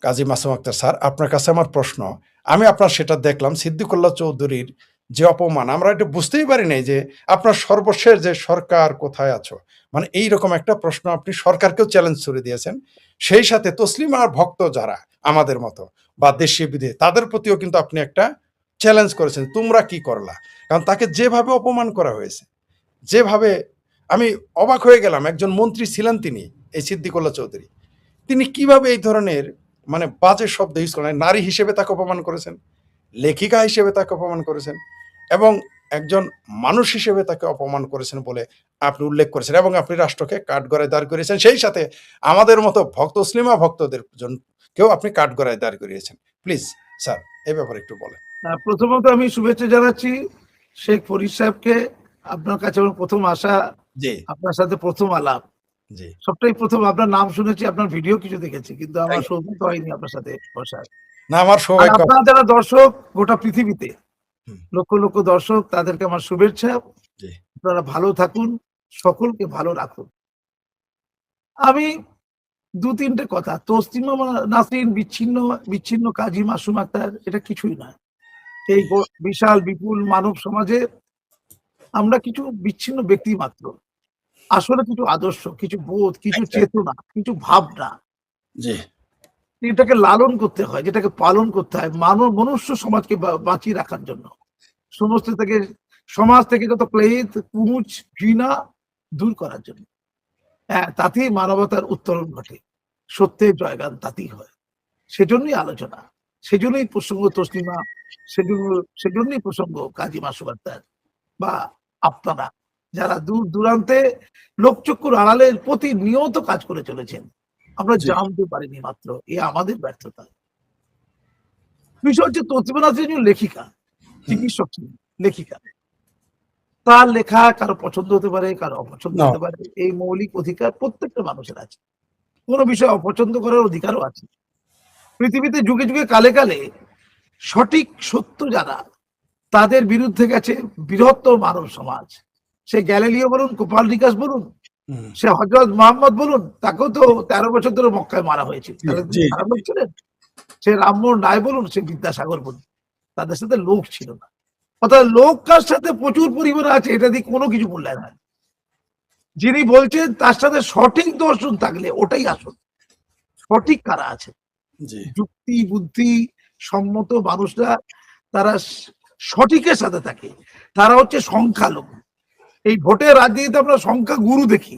কাজী Masum Akter sir, আপনার কাছে আমার প্রশ্ন, আমি আপনার সেটা দেখলাম সিদ্দিকুল্লাহ চৌধুরীর যে অপমান, আমরা এটা বুঝতেই পারি নাই যে আপনার সর্বশেষ যে সরকার কোথায় আছো, মানে এইরকম একটা প্রশ্ন আপনি সরকারকেও চ্যালেঞ্জ ছুড়ে দিয়েছেন। সেই সাথে তসলিমার ভক্ত যারা আমাদের মতো বা দেশে বিদেশে, তাদের প্রতিও কিন্তু আপনি একটা চ্যালেঞ্জ করেছেন, তোমরা কি করলা। কারণ তাকে যেভাবে অপমান করা হয়েছে, যেভাবে, আমি অবাক হয়ে গেলাম। একজন মন্ত্রী ছিলেন তিনি, এই সিদ্দিকুল্লাহ চৌধুরী, তিনি কিভাবে এই ধরনের মানে বাজে শব্দ ইউজ করেন। নারী হিসেবে তাকে অপমান করেছেন, লেখিকা হিসেবে তাকে অপমান করেছেন, এবং একজন মানুষ হিসেবে তাকে অপমান করেছেন বলে আপনি উল্লেখ করেছেন, এবং আপনি রাষ্ট্রকে কাঠগড়ায় দাঁড় করিয়েছেন। সেই সাথে আমাদের মতো তসলিমা ভক্তদের জন্য কেউ আপনি কাঠগড়ায় দাঁড় করিয়েছেন। প্লিজ স্যার, এই ব্যাপারে একটু বলেন। প্রথমত আমি শুভেচ্ছা জানাচ্ছি শেখ ফরিদ সাহেবকে। আপনার কাছে আমার প্রথম আসা, জি, আপনার সাথে প্রথম আলাপ, জি, সবটাই প্রথম। আপনার নাম শুনেছি, আপনার ভিডিও কিছু দেখেছি, কিন্তু আমার Thank you. সৌভাগ্য হয়নি আপনার সাথে বসার। না, আমার আর সৌভাগ্য। আপনারা যারা দর্শক গোটা পৃথিবীতে হুম, লক্ষ লক্ষ দর্শক, তাদেরকে আমার শুভেচ্ছা। জি, আপনারা ভালো থাকুন, সকলকে ভালো রাখুন। আমি দু তিনটে কথা, তসলিমা নাসরিন বিচ্ছিন্ন বিচ্ছিন্ন কাজী মাসুম আক্তার, এটা কিছুই না। এই বিশাল বিপুল মানব সমাজে আমরা কিছু বিচ্ছিন্ন ব্যক্তি মাত্র। আসলে কিছু আদর্শ, কিছু বোধ, কিছু চেতনা, কিছু ভাবনা, জি, যেটাকে লালন করতে হয়, যেটাকে পালন করতে হয় মনুষ্য সমাজকে বাঁচিয়ে রাখার জন্য। সমস্ত থেকে সমাজ থেকে যত ক্লেদ, কুমুচ, ঘৃণা দূর করার জন্য। হ্যাঁ, তাতেই মানবতার উত্তরণ ঘটে, সত্যের জয়গান তাতেই হয়। সেজন্যই আলোচনা, সেজন্যই প্রসঙ্গ তসলিমা, সেজন্যই প্রসঙ্গ কাজী মাসুম আক্তার বা আপনারা যারা দূর দূরান্তে লোকচক্ষুর আড়ালের প্রতিনিয়ত কাজ করে চলেছেন। আমরা জি, জানতে পারিনি মাত্র, এ আমাদের ব্যর্থতা। বিষয় হচ্ছে তসলিমা নাসরিন লেখিকা, চিকিৎসক ছিলেন, লেখিকা। তার লেখা কারো পছন্দ হতে পারে, কারো অপছন্দ না, হতে পারে। এই মৌলিক অধিকার প্রত্যেকটা মানুষের আছে। কোনো বিষয় অপছন্দ করার অধিকারও আছে। পৃথিবীতে যুগে যুগে কালে কালে সঠিক সত্য যারা, তাদের বিরুদ্ধে গেছে বৃহত্তর মানব সমাজ। সে গ্যালিলিও বলুন, কোপার্নিকাস বলুন, হুম, সে হযরত মুহাম্মদ বলুন, তাকেও তো 13 বছর ধরে মক্কায় মারা হয়েছিল। জি, তাহলে জি, তিনি খারাপ লোক ছিলেন? সে রামমোহন রায় বলুন, সে বিদ্যাসাগর বলুন, তাদের সাথে লোক ছিল না। অর্থাৎ লোক কার সাথে প্রচুর পরিমাণে আছে, এটা দিয়ে কোনো কিছু মূল্যায়ন হয় না। যিনি বলছেন তার সাথে সঠিক দর্শন থাকলে ওটাই আসল। সঠিক কারা আছে, জি, যুক্তি বুদ্ধি সম্মত মানুষরা, তারা সঠিকের সাথে থাকে। তারা হচ্ছে সংখ্যালঘু। এই ভোটের রাজনীতিতে আমরা সংখ্যা গুরু দেখি,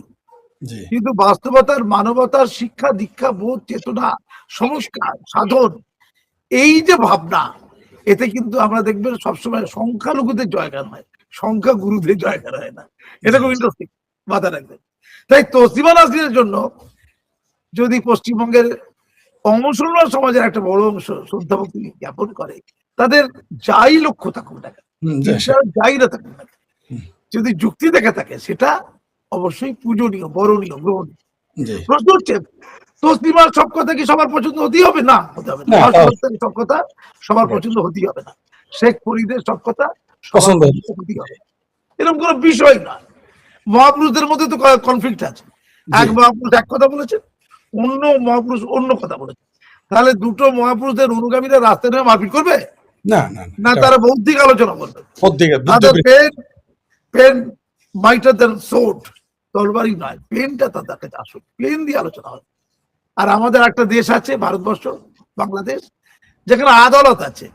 জি, কিন্তু বাস্তবতার মানবতার শিক্ষা দীক্ষা বোধ চেতনা সংস্কার সাধন, এই যে ভাবনা, এতে কিন্তু আমরা দেখবেন সবসময় সংখ্যালঘুদের জয়গান হয়, সংখ্যা গুরুদের জয়গান হয় না। এটা জি, খুব ইন্টারেস্টিং, মাথা রাখবেন। তাই তসলিমা নাসরিনের জন্য যদি পশ্চিমবঙ্গের অমুসলমান সমাজের একটা বড় অংশ শ্রদ্ধাভক্তি জ্ঞাপন করে, তাদের যাই লক্ষ্য থাকুক না কেন, হুম, চিন্তা যাই না থাকুক না কেন, হুম, যদি যুক্তি দেখে থাকে, সেটা অবশ্যই পূজনীয়, বরণীয়, গ্রহণীয়। জি, প্রশ্ন হচ্ছে, তসলিমার সব কথা কি সবার পছন্দ হতেই হবে? না, হতে হবে না। না, তাও সব কথা সবার পছন্দ হতেই হবে না। শেখ ফরিদের সব কথা সবার পছন্দ পছন্দ হতেই হবে, এরকম কোনো বিষয় না। মহাপুরুষদের মধ্যে তো কনফ্লিক্ট আছে। জি, এক মহাপুরুষ এক কথা বলেছেন, অন্য মহাপুরুষ অন্য কথা বলেছেন। তাহলে দুটো মহাপুরুষদের অনুগামীরা রাস্তায় নেমে মারপিট করবে? না, না, না, তারা বৌদ্ধিক আলোচনা করবে। তাদের পেন মাইটার দেন সোর্ড, তলবারই নয়, পেনটা তাদের কাছে আসুক, পেন দিয়ে আলোচনা হবে। আর আমাদের একটা দেশ আছে, ভারতবর্ষ, বাংলাদেশ, যেখানে আদালত আছে,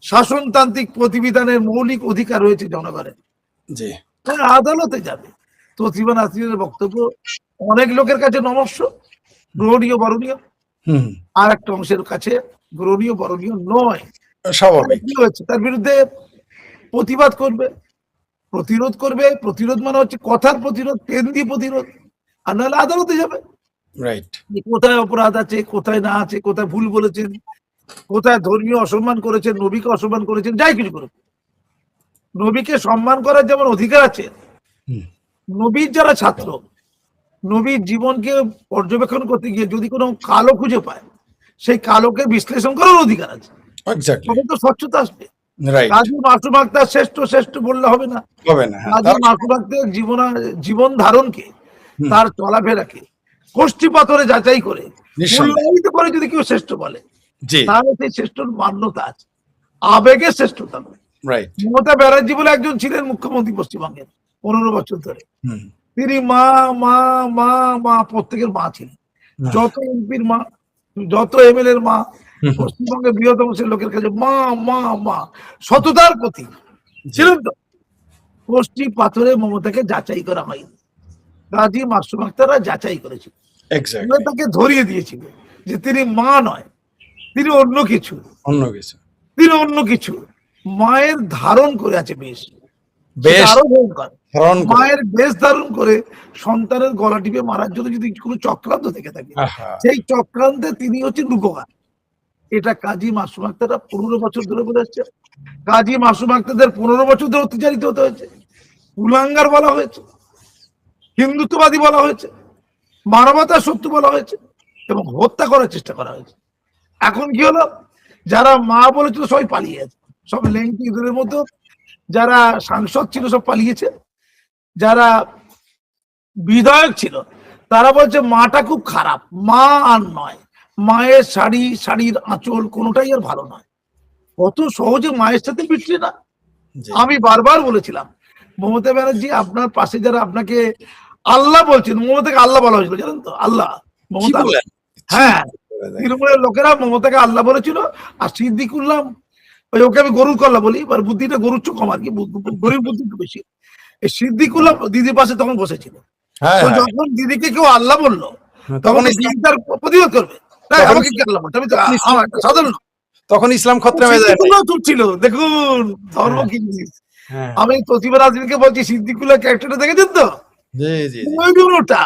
শাসনতান্ত্রিক প্রতিবিধানের মৌলিক অধিকার রয়েছে জনগণের। জি, তারা আদালতে যাবে। তসলিমা নাসরিনের বক্তব্য অনেক লোকের কাছে নমস্য, গ্রহণীয়, বরণীয়, হুম, আর একটা অংশের কাছে গ্রহণীয়, বরণীয় নয়। স্বাভাবিক, কি হয়েছে, তার বিরুদ্ধে প্রতিবাদ করবে, প্রতিরোধ করবে। প্রতিরোধ মানে হচ্ছে কথার প্রতিরোধ, পেন দিয়ে প্রতিরোধ। আর নাহলে আদালতে যাবে, রাইট, যে কোথায় অপরাধ আছে, কোথায় না আছে, কোথায় ভুল বলেছেন, কোথায় ধর্মীয় অসম্মান করেছেন, নবীকে অসম্মান করেছেন, যাই কিছু করেছেন। নবীকে সম্মান করার যেমন অধিকার আছে, হুম, নবীর যারা ছাত্র, নবীর জীবনকে পর্যবেক্ষণ করতে গিয়ে যদি কোনো কালো খুঁজে পায়, সেই কালোকে বিশ্লেষণ করার অধিকার আছে। এক্স্যাক্টলি, তখন তো স্বচ্ছতা আসবে। রাইট, কাজী মাসুম আক্তার শ্রেষ্ঠ শ্রেষ্ঠ বললে হবে না। হবে না, হ্যাঁ, কাজী মাসুম আক্তার জীবন ধারণকে, হুম, তার চলাফেরাকে কষ্টি পাথরে যাচাই করে নিঃসন্দেহে। মূল্যায়িত করে যদি কেউ শ্রেষ্ঠ বলে, জি, তাহলে সেই শ্রেষ্ঠর মান্যতা আছে, আবেগের শ্রেষ্ঠতা নয়। রাইট। মমতা ব্যানার্জি বলে একজন ছিলেন মুখ্যমন্ত্রী পশ্চিমবঙ্গের 15 বছর ধরে। হুম, তিনি মা মা মা মা প্রত্যেকের মা ছিলেন। না, যত এমপির মা, যত এমএলএ এর মা, হুম, হুম, পশ্চিমবঙ্গের বৃহত্তম শ্রেণীর লোকের কাছে মা মা মা, সততার প্রতি জি, ছিলেন তো। কষ্টি পাথরে মমতাকে যাচাই করা হয়নি, গাজী মাসুম আক্তাররা যাচাই করেছিল, এক্সাক্টলি। তাকে ধরিয়ে দিয়েছিল যে তিনি মা নয়, তিনি অন্য কিছু, অন্য কিছু। তিনি অন্য কিছু। মায়ের ধারণ করে আছে বেশ, সেটা বেশ আরো ভয়ঙ্কর। ধারণ করে। মায়ের বেশ ধারণ করে সন্তানের গলা টিপে মারার জন্য যদি কোনো চক্রান্ত থেকে থাকে, আহা! সেই চক্রান্তে তিনি হচ্ছে রূপকার। এটা কাজী মাসুম আক্তাররা 15 বছর ধরে বলে আসছে। কাজী মাসুম আক্তারদের 15 বছর ধরে অত্যাচারিত হতে হয়েছে, কুলাঙ্গার বলা হয়েছে, হিন্দুত্ববাদী বলা হয়েছে, মানবতার শত্রু বলা হয়েছে এবং হত্যা করার চেষ্টা করা হয়েছে। এখন কি হলো, যারা মা বলেছিল সবাই পালিয়ে গেছে, সব লেংটিদের মতো যারা সাংসদ ছিল সব পালিয়েছে, যারা বিধায়ক ছিল তারা বলছে মাটা খুব খারাপ, মা আর নয়, মায়ের শাড়ি, শাড়ির আঁচল কোনোটাই আর ভালো নয়। কত সহজে মায়ের সাথে মিটছে না। জি। আমি বারবার বলেছিলাম, মমতা ব্যানার্জি আপনার পাশে যারা আপনাকে আল্লাহ বলছেন, মমতাকে আল্লাহ বলা হয়েছিল জানেন তো, আল্লাহ, কি মমতা। বলেন? হ্যাঁ, দেখেন। তৃণমূলের লোকেরা মমতাকে আল্লাহ বলেছিল। আর সিদ্দিকুল্লাহ, ওকে আমি গরুর কল্লা বলি, এবার বুদ্ধিটা গরুর চোখ কম আর কি, গরিব বুদ্ধি একটু বেশি। এই সিদ্দিকুল্লাহ দিদির পাশে তখন বসেছিল। হ্যাঁ, তো হ্যাঁ। যখন দিদিকে কেউ আল্লাহ বললো, তখন তখন ইসলাম দিদি তার প্রতিবাদ করবে, তাই তখন আমাকে কি আল্লাহ বলতে, আমি তো তখন ইসলাম আমার একটা সাধারণ লোক। তখন ইসলাম খতরা হয়ে যায় নাই। সিদ্দিকুল্লাহ চুপ ছিল, দেখুন ধর্ম হ্যাঁ, কি জিনিস। হ্যাঁ। আমি প্রতিভা রাজনীতিকে বলছি, সিদ্দিকুল্লাহ ক্যারেক্টারটা দেখেছেন তো, জি, জি, জি। ওটা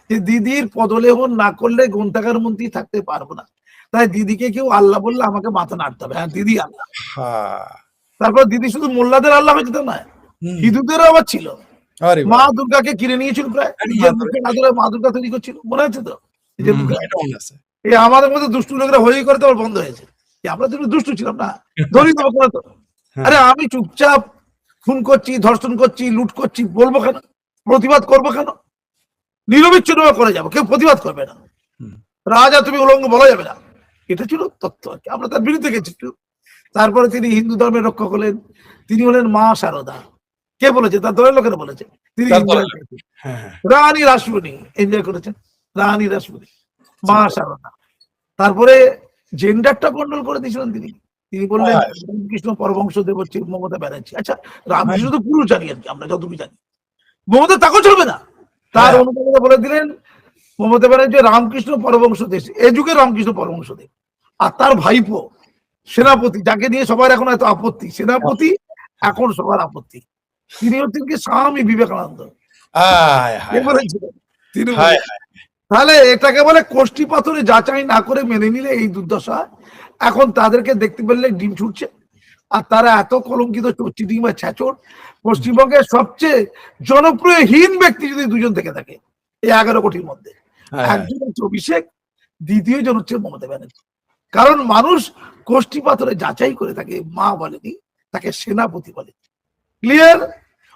যে দিদির পদলেহন না করলে গ্রন্থাগার মন্ত্রী থাকতে পারবো না, তাই দিদিকে কেউ আল্লাহ বললে আমাকে মাথা নাড়তে হবে, হ্যাঁ দিদি আল্লাহ। হ্যাঁ। তারপর দিদি শুধু মোল্লাদের আল্লাহ হয়েছে তা নয়, হুম। হিন্দুদেরও আবার ছিল। আরে মা বাহ! দুর্গাকে কিনে নিয়েছিল প্রায়, আরে নিজের মা মুখে না ধরে মা দুর্গা তৈরি করছিল, মনে আছে তো, নিজের মুখে। এটা মনে আছে। এই আমাদের মধ্যে দুষ্টু লোকেরা হয়ে করে তো আবার বন্ধ হয়েছে। আমরা তো একটু দুষ্টু ছিলাম না, ধরি দেবো করে তো। হ্যাঁ। আরে আমি চুপচাপ খুন করছি, ধর্ষণ করছি, লুট করছি, বলবো কেন, প্রতিবাদ করবো কেন, নিরবিচ্ছিন্ন করে যাবো, কেউ প্রতিবাদ করবে না, হুম। রাজা তুমি উলঙ্গ বলা যাবে না। এটা ছিল তত্ত্ব আর কি, আমরা তার বিরুদ্ধে গেছি একটু। তারপরে তিনি হিন্দু ধর্মের রক্ষক হলেন, তিনি হলেন মা শারদা। কে বলেছে? তার দলের লোকেরা বলেছে। তিনি তারপরে এনজয় করেছেন, হ্যাঁ, হ্যাঁ। রানী রাসমণি এনজয় করেছেন, রানী রাসমণি, মা চিন্তা শারদা। তারপরে জেন্ডারটা কন্ট্রোল করে দিয়েছিলেন তিনি। তিনি বললেন হ্যাঁ, রামকৃষ্ণ পরমহংসদেব হচ্ছে মমতা ব্যানার্জি। আচ্ছা, রামকৃষ্ণ তো পুরুষ জানি আর কি, আমরা যতটুকু জানি, মমতা তাকেও চলবে না। তার হ্যাঁ। অনুযায়ীরা বলে দিলেন মমতা ব্যানার্জি রামকৃষ্ণ পরমহংসদেব, এ যুগে রামকৃষ্ণ পরমহংসদেব। আর তার ভাইপো সেনাপতি, যাকে নিয়ে সবার এখন এত আপত্তি, সেনাপতি এখন সবার আপত্তি, তিনি হচ্ছেন কি স্বামী বিবেকানন্দ। আয় কে হায় হায়! বলেছিলেন? তিনি হায় বলেছেন। তাহলে এটাকে বলে কোষ্ঠী পাথরে যাচাই না করে মেনে নিলে এই দুর্দশা। এখন তাদেরকে দেখতে পেলে ডিম ছুটছে, আর তারা এত কলঙ্কিত চোরচিটিং বা ছ্যাচর। পশ্চিমবঙ্গের সবচেয়ে জনপ্রিয় হীন ব্যক্তি যদি দুজন থেকে থাকে এই 11 কোটির মধ্যে, হায়! একজন হচ্ছে অভিষেক, দ্বিতীয় জন হচ্ছে মমতা ব্যানার্জি। কারণ মানুষ কোষ্ঠী পাথরে যাচাই করে তাকে মা বলেনি, তাকে সেনাপতি বলে। ক্লিয়ার?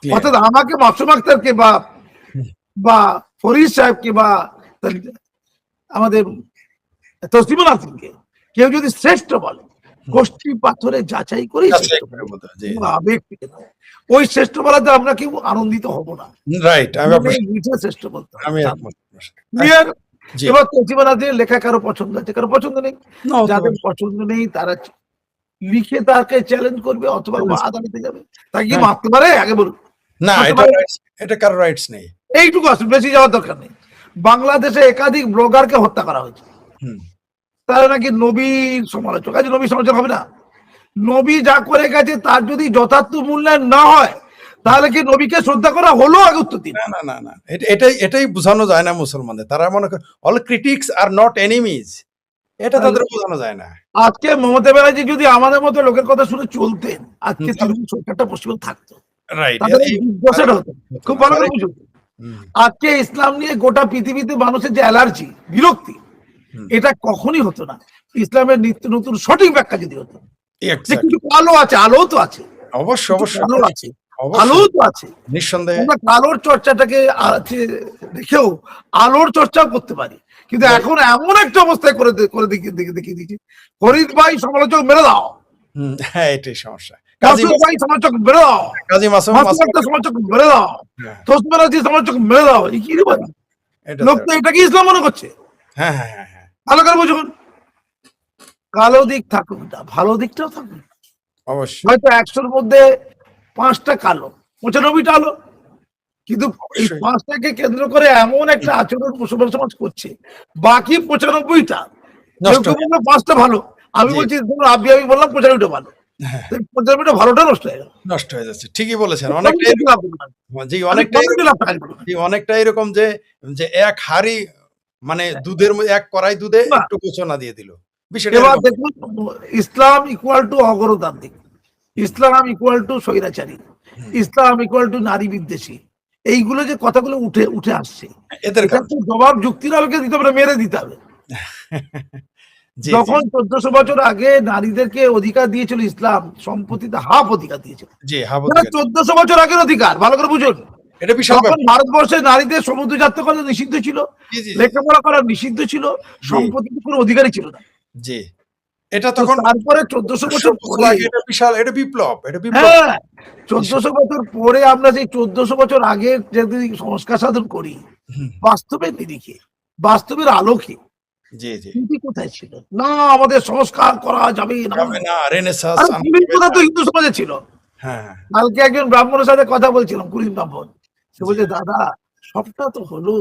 ক্লিয়ার। অর্থাৎ আমাকে মাসুম আক্তারকে বা হুম। বা ফরিদ সাহেবকে বা আমাদের তসলিমা নাসরিনকে কেউ যদি শ্রেষ্ঠ বলে, কোষ্ঠী পাথরে যাচাই করেই যাচাই শ্রেষ্ঠ করে বলে, বলতে হয়। জি, কোনো আবেগ থেকে নয়। ওই শ্রেষ্ঠ বলাতে আমরা কেউ আনন্দিত হব না, রাইট। আমি আপনার মনে মিঠে শ্রেষ্ঠ বলতে হবে। আমি একমত আপনার সাথে। ক্লিয়ার? জি। এবার তসলিমা নাসরিনের লেখা কারো পছন্দ আছে, কারো পছন্দ নেই। না হতে যাদের পারে। পছন্দ নেই তারা লিখে তাকে চ্যালেঞ্জ করবে অথবা Challenge আদালতে যাবে। তাকে কি হ্যাঁ। মারতে পারে আগে বলুন? না, মারতে এটা পারে? রাইটস, এটা কারো রাইটস নেই। এইটুকু আসলে বেশি যাওয়ার দরকার নেই। বাংলাদেশে একাধিক ব্লগারকে হত্যা করা হয়েছে, হুম। তারা নাকি নবীর সমালোচক। আজ নবীর সমালোচক হবে না? নবী যা করে গেছে তার যদি যথার্থ মূল্যায়ন না হয়, তাহলে কি নবীকে শ্রদ্ধা করা হলো? আগে উত্তর দিন। না, না, না, না। এটাই বোঝানো যায় না মুসলমানদের। তারা মনে করে all critics are not enemies. এটা তাদের বোঝানো যায় না। আজকে মমতা ব্যানার্জি যদি আমাদের মতো লোকের কথা শুনে চলতেন, আজকে তৃণমূল সরকারটা পশ্চিমবঙ্গে থাকতো, রাইট। তাদের এই দুর্দশাটা হতো। খুব ভালো করে বুঝুন। হুম, আজকে ইসলাম নিয়ে গোটা পৃথিবীতে মানুষের যে অ্যালার্জি, বিরক্তি, হুম। এটা কখনই হতো না ইসলামের নিত্য নতুন সঠিক ব্যাখ্যা যদি হতো। যে এক্সাক্টলি। কিছু আলো আছে, আলো তো আছে, অবশ্যই, কিছু অবশ্যই। আলো আছে, আলো অবশ্যই। তো আছে। নিঃসন্দেহে। আমরা আলোর চর্চাটাকে রেখেও আলোর চর্চাও করতে পারি, কিন্তু এখন এমন একটা অবস্থায় করে দেখিয়ে দিয়েছে, ফরিদ ভাই সমালোচক মেরে দাও, হ্যাঁ, এটাই সমস্যা। কাজী মাসুদ ভাই সমালোচক মেরে দাও, মাসুম মাসুদ আক্তার সমালোচক মেরে দাও, হ্যাঁ, তোসমান আলী সমালোচক মেরে দাও। এই কি রে ভাই, এটা লোক তো তো এটাকে ইসলাম মনে করছে। হ্যাঁ, হ্যাঁ, হ্যাঁ, হ্যাঁ, ভালো করে বুঝুন, কালো দিক থাকুক না, ভালো দিকটাও থাকুক। অবশ্যই, হয়তো 100-র মধ্যে 5টা কালো, 95টা আলো, কিন্তু এই অবশ্যই। 5টাকে কেন্দ্র করে এমন একটা আচরণ মুসলমান সমাজ করছে, বাকি 95টা কেউ নষ্ট কেউ হয়ে বললো 5টা ভালো, আমি জি, বলছি ধরুন আমি বললাম 95টা ভালো, হ্যাঁ, 95টা ভালোটা নষ্ট হয়ে গেল। নষ্ট হয়ে যাচ্ছে। ঠিকই বলেছেন। আমি অনেকটাই দেখলাম না। জি, আমি অনেকটাই কবে দিলাম টাইম করবো না। জি, অনেকটা এরকম যে, এক হাঁড়ি মানে দুধের এক কড়াই দুধে না, একটু কুচনা দিয়ে দিল। বিষয়টা এবার এরকম। দেখুন, ইসলাম ইকুয়াল টু অগণতান্ত্রিক, ইসলাম ইকুয়াল টু স্বৈরাচারী, হুম, ইসলাম ইকুয়াল টু নারী বিদ্বেষী, এইগুলো যে কথাগুলো উঠে উঠে আসছে, এদের এটা কারণে। তো জবাব যুক্তির আলোকে দিতে হবে, মেরে দিতে হবে। জি, জি, যখন 1400 বছর আগে নারীদেরকে অধিকার দিয়েছিল ইসলাম, সম্পত্তিতে হাফ অধিকার দিয়েছিল, জি, হাবুদ এটা 1400 বছর আগের অধিকার, ভালো করে বুঝুন। এটা বিশাল তখন ব্যাপার। ভারতবর্ষে নারীদের সমুদ্র যাত্রা করা নিষিদ্ধ ছিল, জি, জি, জি, লেখাপড়া করা নিষিদ্ধ ছিল, জি, সম্পত্তিতে কোনো অধিকারই ছিল না। জি। এটা তো তখন তারপরে 1400 100 বছর বছর পরে, আগে এটা বিশাল, এটা বিপ্লব, এটা বিপ্লব। হ্যাঁ, 1400 বছর পরে আমরা সেই 1400 বছর আগে যদি সংস্কার সাধন করি, হুম, বাস্তবের নিরিখে, বাস্তবের আলোকে, জি, জি। নীতি কোথায় ছিল? না, আমাদের সংস্কার করা যাবে না। যাবে না, রেনেসাঁস আরে আনা কুলীন যাবে প্রথা না। তো হিন্দু সমাজে ছিল। হ্যাঁ, হ্যাঁ, কালকে একজন ব্রাহ্মণের সাথে কথা বলছিলাম, কুলীন ব্রাহ্মণ। সে জি, বলছে, দাদা সবটা তো হলো,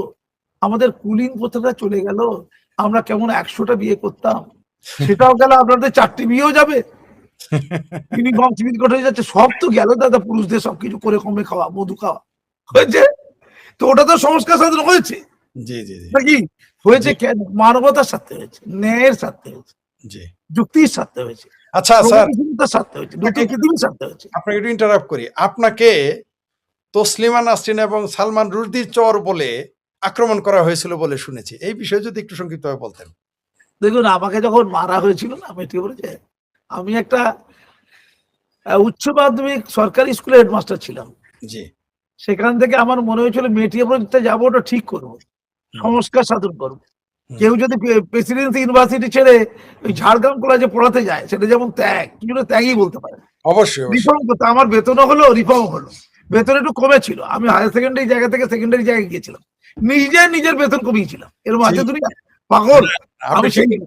আমাদের কুলীন প্রথাটা চলে গেল, আমরা কেমন 100টা বিয়ে করতাম, সেটাও গেল, আপনাদের 4টে বিয়েও যাবে, ইউনিফর্ম সিভিল কোড হয়ে যাচ্ছে, সব তো গেল দাদা, পুরুষদের সবকিছু করে কমে খাওয়া, মধু খাওয়া হয়েছে। তো ওটা তো সংস্কার সাধন হয়েছে জি, জি, জি, নাকি? হয়েছে জি, কেন? মানবতার স্বার্থে হয়েছে, ন্যায়ের স্বার্থে হয়েছে, জি। যুক্তির স্বার্থে হয়েছে, আচ্ছা স্যার, প্রগতিশীলতার স্বার্থে হয়েছে, নতুন পৃথিবীর স্বার্থে হয়েছে। আপনাকে একটু ইন্টারাপ্ট করি। আপনাকে তসলিমা নাসরিন এবং সালমান রুশদির চর বলে আক্রমণ করা হয়েছিল বলে শুনেছি। এই বিষয়ে যদি একটু সংক্ষিপ্তভাবে বলতেন। দেখুন, আমাকে যখন মারা হয়েছিল না মেট্রিক পরীক্ষায়, আমি একটা উচ্চ মাধ্যমিক সরকারি স্কুলের হেডমাস্টার ছিলাম। জি, সেখান থেকে আমার মনে হয়েছিল মেট্রিক পরীক্ষায় যাবো, ওটা ঠিক করবো, হুম, সংস্কার সাধন করবো। হুম। কেউ যদি প্রেসিডেন্সি ইউনিভার্সিটি ছেড়ে ওই ঝাড়গ্রাম কলেজে পড়াতে যায়, সেটা যেমন ত্যাগ, কিন্তু ত্যাগই বলতে পারে। অবশ্যই, অবশ্যই। রিফর্ম করতে, আমার বেতনও হলো, রিফর্ম হলো, বেতন একটু কমে ছিল, আমি হায়ার সেকেন্ডারি জায়গা থেকে সেকেন্ডারি জায়গায় গিয়েছিলাম, নিজের বেতন কমিয়েছিলাম। এরকম আছে ঠিক। দুনিয়া, পাগল। আপনি আমি সেই ঠিকই